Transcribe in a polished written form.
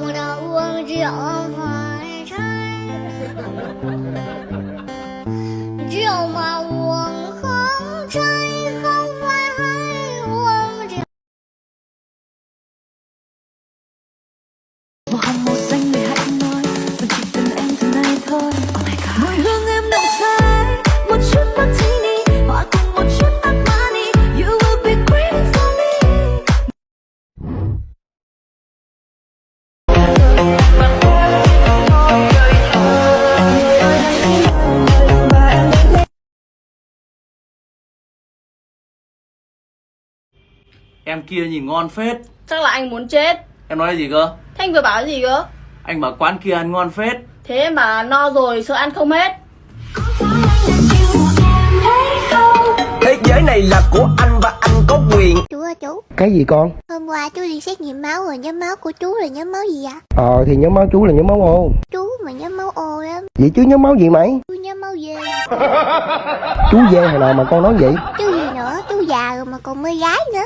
mà đã uống rượu phải trái, rượu mà uống không trái không phải hay uống rượu. Màu hồng màu xanh người hãy nói rằng chỉ cần em từ nay thôi. Oh my god. Mùi hương em nồng say, một chút martini, hòa cùng một chút Armani. You will be great for me. Em kia nhìn ngon phết. Chắc là anh muốn chết. Em nói gì cơ? Thế anh vừa bảo gì cơ? Anh bảo quán kia ăn ngon phết. Thế em bảo no rồi sợ ăn không hết. Thế giới này là của anh và anh có quyền. Chú ơi chú, Cái gì con? hôm qua chú đi xét nghiệm máu rồi, nhóm máu của chú là nhóm máu gì ạ? Thì nhóm máu chú là nhóm máu O. Chú mà nhóm máu O lắm. Vậy chứ nhóm máu gì mày? Chú nhóm máu dê. Chú dê hồi nào mà con nói vậy? Chú gì nữa, chú già rồi mà còn mê gái nữa.